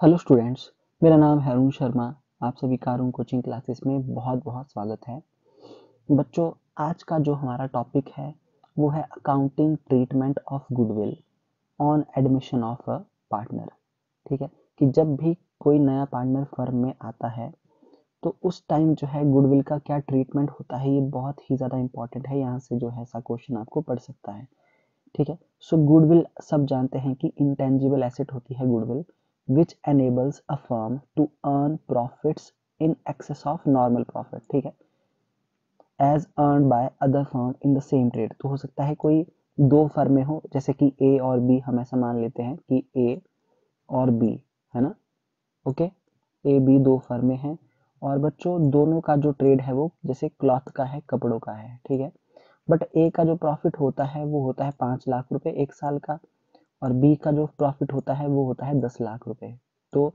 Hello students, मेरा नाम है अरुण शर्मा। आप सभी का अरुण कोचिंग क्लासेस में बहुत बहुत स्वागत है। बच्चों, आज का जो हमारा टॉपिक है वो है accounting treatment of goodwill on admission of a partner. ठीक है कि जब भी कोई नया पार्टनर फर्म में आता है तो उस टाइम जो है गुडविल का क्या ट्रीटमेंट होता है, ये बहुत ही ज़्यादा इंपॉर्टेंट है। यहाँ से जो है ऐसा क्वेश्चन आपको पढ़ सकता है। ठीक है। सो गुडविल सब जानते हैं कि इंटेंजिबल एसेट होती है goodwill, which enables a firm to earn profits in excess of normal profit। ठीक है, as earned by other firm in the same trade। तो हो सकता है कोई दो फर्में हो, जैसे कि ए और बी, हम ऐसा मान लेते हैं कि ए और बी है ना। ओके, ए बी दो फर्में हैं और बच्चों दोनों का जो ट्रेड है वो जैसे क्लॉथ का है, कपड़ों का है। ठीक है, बट ए का जो प्रॉफिट होता है वो होता है 5 लाख रुपए एक साल का, और बी का जो प्रॉफिट होता है वो होता है 10 लाख रुपए। तो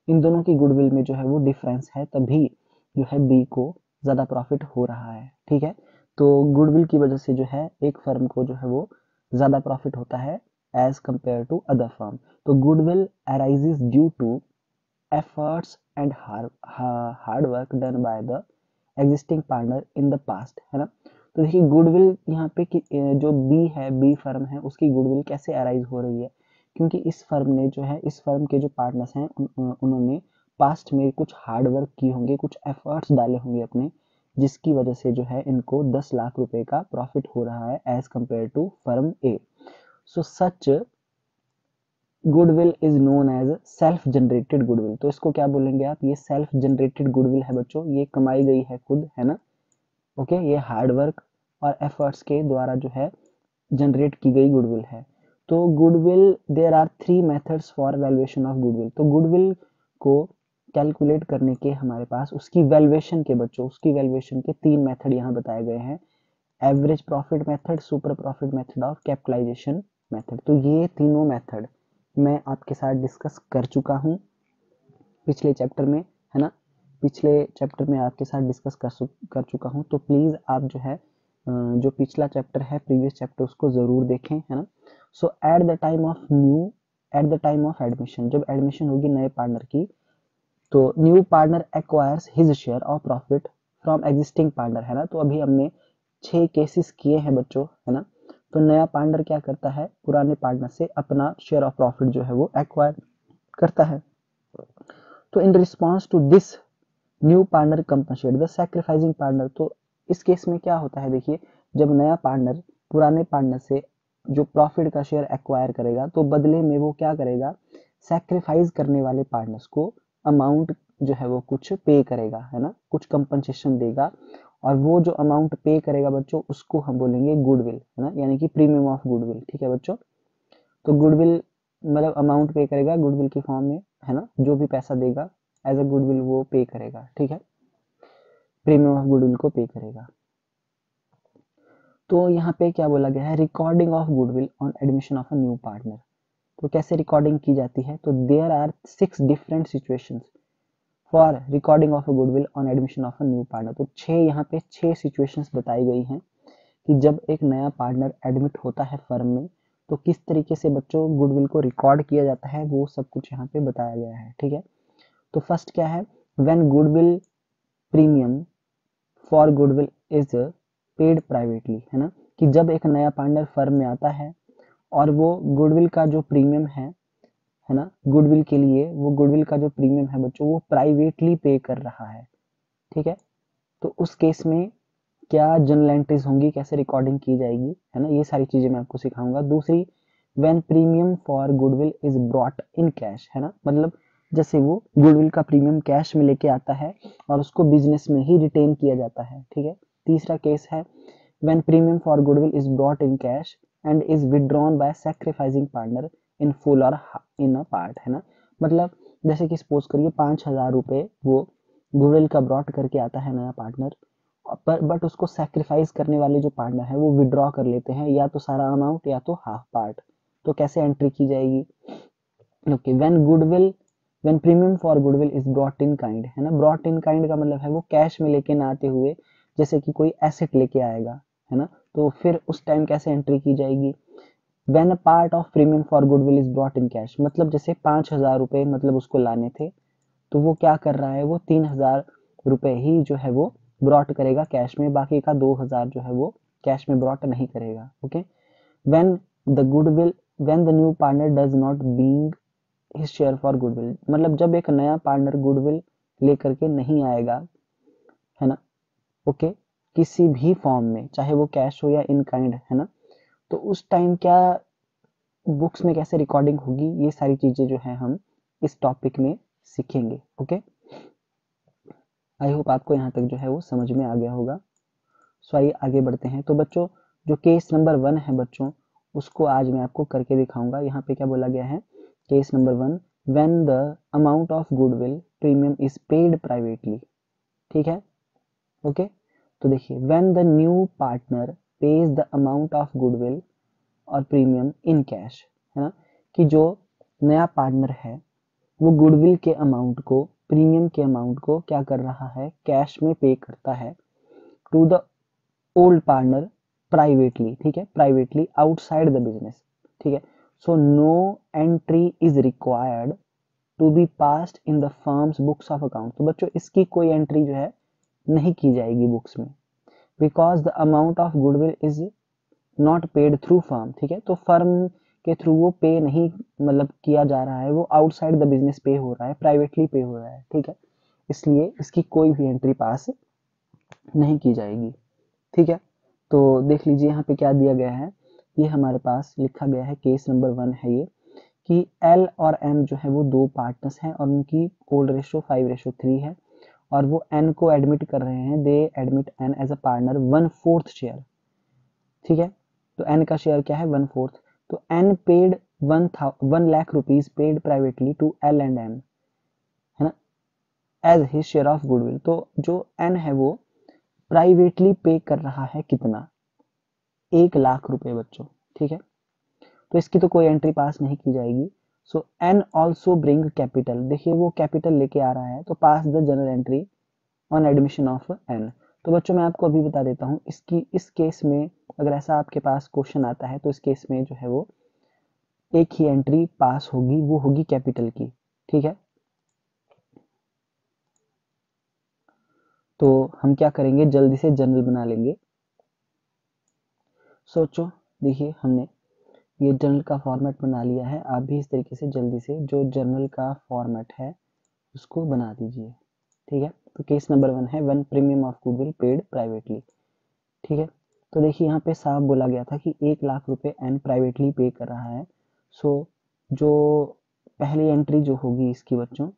इन दोनों की गुडविल में जो है वो डिफरेंस है, तभी जो है बी को ज़्यादा प्रॉफिट हो रहा है। ठीक है, तो गुडविल की वजह से जो है एक फर्म को जो है वो ज़्यादा प्रॉफिट होता है as compare to other firm. तो goodwill arises due to efforts and hard work done by the existing partner in the past, है ना। तो देखिए गुडविल यहाँ पे जो बी है, बी फर्म है, उसकी गुडविल कैसे अराइज हो रही है, क्योंकि इस फर्म ने जो है, इस फर्म के जो पार्टनर्स हैं उन्होंने पास्ट में कुछ हार्ड वर्क किए होंगे, कुछ एफर्ट्स डाले होंगे अपने, जिसकी वजह से जो है इनको 10 लाख रुपए का प्रॉफिट हो रहा है as compare to firm A. So such goodwill is known as self generated goodwill. तो इसको क्या बोलेंगे आप, ये सेल्फ जनरेटेड गुडविल है बच्चों, ये कमाई गई है खुद, है ना। ओके, ये हार्ड वर्क और एफर्ट्स के द्वारा जो है जनरेट की गई गुडविल है। तो goodwill, there are 3 methods for valuation of goodwill. तो गुडविल को कैलकुलेट करने के हमारे पास उसकी वैल्यूएशन के बच्चों, उसकी वैल्यूएशन के 3 मेथड यहाँ बताए गए हैं। Average profit method, super profit method और कैपिटलाइजेशन मेथड। तो ये तीनों मेथड मैं आपके साथ डिस्कस कर चुका हूँ पिछले चैप्टर में, है ना। पिछले चैप्टर में आपके साथ डिस्कस कर चुका हूँ, तो प्लीज़ आप जो है जो पिछला चैप्टर है, प्रीवियस चैप्टर, उसको ज़रूर देखें, है ना। So at the time of admission, जब एडमिशन होगी नए पार्टनर की, तो new partner acquires his share of profit from existing partner, है ना। तो अभी हमने 6 केसेस किए हैं बच्चों, है ना। तो नया पार्टनर क्या करता है, पुराने पार्टनर से अपना शेयर ऑफ प्रॉफिट जो है वो एक्वायर करता है। तो in response to this new partner compensate the sacrificing partner. तो इस केस में क्या होता है, देखिए जब नया पार्टनर पुराने पार्टनर से जो प्रॉफिट का शेयर एक्वायर करेगा, तो बदले में वो क्या करेगा, सैक्रिफाइस करने वाले पार्टनर्स को अमाउंट जो है वो कुछ पे करेगा, है ना, कुछ कंपनसेशन देगा। और वो जो अमाउंट पे करेगा बच्चों, उसको हम बोलेंगे गुडविल, है ना, यानी कि प्रीमियम ऑफ गुडविल। ठीक है बच्चों, तो गुडविल मतलब अमाउंट पे करेगा गुडविल की फॉर्म में, है ना, जो भी पैसा देगा एज अ गुडविल वो पे करेगा। ठीक है, प्रीमियम ऑफ गुडविल को पे करेगा। तो यहाँ पे क्या बोला गया है, recording of goodwill on admission of a new partner. तो कैसे रिकॉर्डिंग की जाती है, तो there are 6 different situations for recording of a goodwill on admission of a new partner. तो यहाँ पे 6 सिचुएशंस बताई गई हैं कि जब एक नया पार्टनर एडमिट होता है फर्म में, तो किस तरीके से बच्चों गुडविल को रिकॉर्ड किया जाता है, वो सब कुछ यहाँ पे बताया गया है। ठीक है, तो फर्स्ट क्या है, when goodwill premium for goodwill is paid privately, है ना, कि जब एक नया पार्टनर फर्म में आता है और वो गुडविल का जो प्रीमियम है ना, गुडविल के लिए वो गुडविल का जो प्रीमियम है बच्चों वो प्राइवेटली पे कर रहा है। ठीक है, तो उस केस में क्या जर्नल एंट्रीज होंगी, कैसे रिकॉर्डिंग की जाएगी, है ना, ये सारी चीजें मैं आपको सिखाऊंगा। दूसरी, when premium for goodwill is brought in cash, है ना, मतलब जैसे वो गुडविल का प्रीमियम कैश में लेके आता है और उसको बिजनेस में ही रिटेन किया जाता है। ठीक है, तीसरा केस है when premium for goodwill is brought in cash and is withdrawn bye sacrificing partner in full और इन अ पार्ट, है ना, मतलब जैसे कि सपोज करिए 5,000 रुपए वो गुडविल का ब्रॉट करके आता है नया पार्टनर, पर बट उसको सैक्रिफाइस करने वाले जो पार्टनर है वो विड्रॉ कर लेते हैं, या तो सारा अमाउंट या तो हाफ पार्ट। तो कैसे एंट्री की जाएगी, okay, when premium for goodwill is brought in kind, है ना, ब्रॉट इन काइंड का मतलब है वो कैश में लेके ना आते हुए, जैसे कि कोई एसेट लेके आएगा, है ना, तो फिर उस टाइम कैसे एंट्री की जाएगी, when a part of premium for goodwill is brought in cash, मतलब जैसे 5,000 रुपए मतलब उसको लाने थे, तो वो क्या कर रहा है, वो 3,000 रुपए ही जो है वो ब्रॉट करेगा कैश में, बाकी का 2,000 जो है वो कैश में ब्रॉट नहीं करेगा। Okay, when the goodwill when the new partner does not being his share for goodwill, मतलब जब एक नया पार्टनर गुडविल लेकर के नहीं आएगा, है ना, ओके, किसी भी फॉर्म में, चाहे वो कैश हो या इन काइंड, है ना, तो उस टाइम क्या बुक्स में कैसे रिकॉर्डिंग होगी, ये सारी चीजें जो है हम इस टॉपिक में सीखेंगे। ओके, आई होप आपको यहाँ तक जो है वो समझ में आ गया होगा। सो आइए आगे बढ़ते हैं। तो बच्चों, जो केस नंबर 1 है बच्चों, उसको आज मैं आपको करके दिखाऊंगा। यहाँ पे क्या बोला गया है, case number 1, when the amount of goodwill premium is paid privately. ठीक है, ओके, तो देखिए, when the new partner page the amount of goodwill और प्रीमियम इन कैश, है ना, कि जो नया पार्टनर है वो गुडविल के अमाउंट को, प्रीमियम के अमाउंट को क्या कर रहा है, कैश में पे करता है to the old partner privately. ठीक है, प्राइवेटली आउटसाइड द बिजनेस। ठीक है, so no entry is required to be passed in the firm's books of account. तो बच्चों, इसकी कोई एंट्री जो है नहीं की जाएगी बुक्स में, because the amount of goodwill is not paid through firm. ठीक है, तो फर्म के थ्रू वो पे नहीं मतलब किया जा रहा है, वो आउटसाइड द बिजनेस पे हो रहा है, प्राइवेटली पे हो रहा है। ठीक है, इसलिए इसकी कोई भी एंट्री पास नहीं की जाएगी। ठीक है, तो देख लीजिए यहाँ पे क्या दिया गया है, ये हमारे पास लिखा गया है, केस नंबर 1 है ये, कि एल और एम जो है वो दो पार्टनर्स हैं और उनकी ओल्ड रेशो 5:3 है, और वो एन को एडमिट कर रहे हैं, they admit N as a partner 1/4 share. ठीक है, तो एन का शेयर क्या है, 1/4, तो N paid 1 lakh rupees paid privately to L and M, है ना, as his share of goodwill. तो जो एन है वो प्राइवेटली पे कर रहा है कितना, 1 लाख रुपए बच्चों। ठीक है, तो इसकी तो कोई एंट्री पास नहीं की जाएगी। So N also bring capital, देखिए वो कैपिटल लेके आ रहा है, तो pass the general entry on admission of N. तो बच्चों मैं आपको अभी बता देता हूँ, इसकी इस केस में अगर ऐसा आपके पास क्वेश्चन आता है, तो इस केस में जो है वो एक ही एंट्री पास होगी, वो होगी कैपिटल की। ठीक है, तो हम क्या करेंगे, जल्दी से जनरल बना लेंगे। सोचो, देखिए हमने ये जनरल का फॉर्मेट बना लिया है, आप भी इस तरीके से जल्दी से जो जनरल का फॉर्मेट है उसको बना दीजिए। ठीक है, तो केस नंबर 1 है, one premium of goodwill paid privately. ठीक है, तो देखिए यहाँ पे साफ बोला गया था कि 1 लाख रुपए एन प्राइवेटली पे कर रहा है। सो जो पहली एंट्री जो होगी इसकी बच्चों,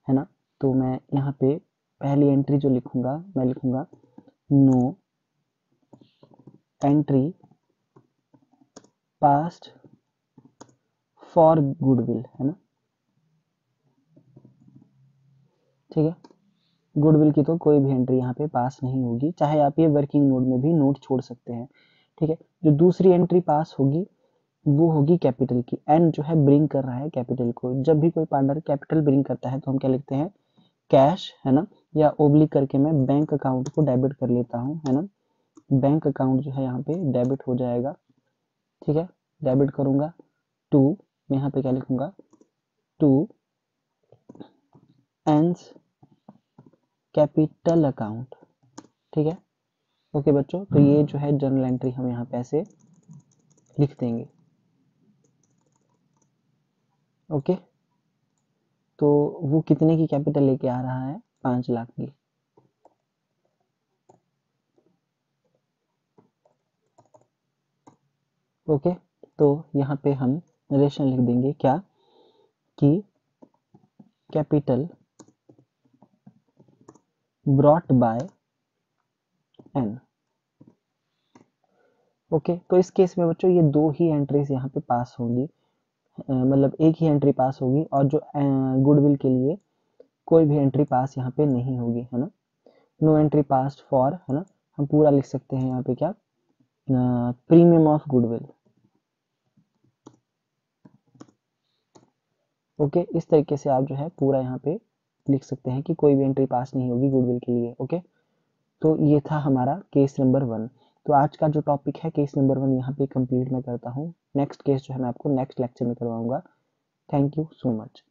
है ना, तो मैं यहाँ पे पहली एंट्री जो लिखूंगा, मैं लिखूंगा no entry passed for goodwill, है ना। ठीक है, गुडविल की तो कोई भी एंट्री यहाँ पे पास नहीं होगी, चाहे आप ये वर्किंग नोट में भी नोट छोड़ सकते हैं। ठीक है, जो दूसरी एंट्री पास होगी वो होगी कैपिटल की। एन जो है ब्रिंग कर रहा है कैपिटल को, जब भी कोई पार्टनर कैपिटल ब्रिंग करता है तो हम क्या लिखते हैं, कैश, है ना, या ओब्लिक करके मैं बैंक अकाउंट को डेबिट कर लेता हूँ, है ना, बैंक अकाउंट जो है यहाँ पे डेबिट हो जाएगा। ठीक है, डेबिट करूंगा टू, मैं यहाँ पे क्या लिखूंगा, टू एंस कैपिटल अकाउंट। ठीक है, ओके बच्चों, तो ये जो है जर्नल एंट्री हम यहाँ पे ऐसे लिख देंगे। ओके, तो वो कितने की कैपिटल लेके आ रहा है, 5 लाख की। ओके, तो यहाँ पे हम रिलेशन लिख देंगे क्या, कि capital brought by N. Okay, तो इस केस में बच्चों ये दो ही एंट्रीज यहाँ पे पास होंगी, मतलब एक ही एंट्री पास होगी, और जो गुडविल के लिए कोई भी एंट्री पास यहाँ पे नहीं होगी, है ना, नो एंट्री पास फॉर, है ना, हम पूरा लिख सकते हैं यहाँ पे क्या, प्रीमियम ऑफ गुडविल। ओके, इस तरीके से आप जो है पूरा यहाँ पे लिख सकते हैं कि कोई भी एंट्री पास नहीं होगी गुडविल के लिए। ओके, तो ये था हमारा केस नंबर 1। तो आज का जो टॉपिक है केस नंबर 1 यहाँ पे कंप्लीट मैं करता हूँ। नेक्स्ट केस जो है मैं आपको नेक्स्ट लेक्चर में करवाऊंगा। Thank you so much.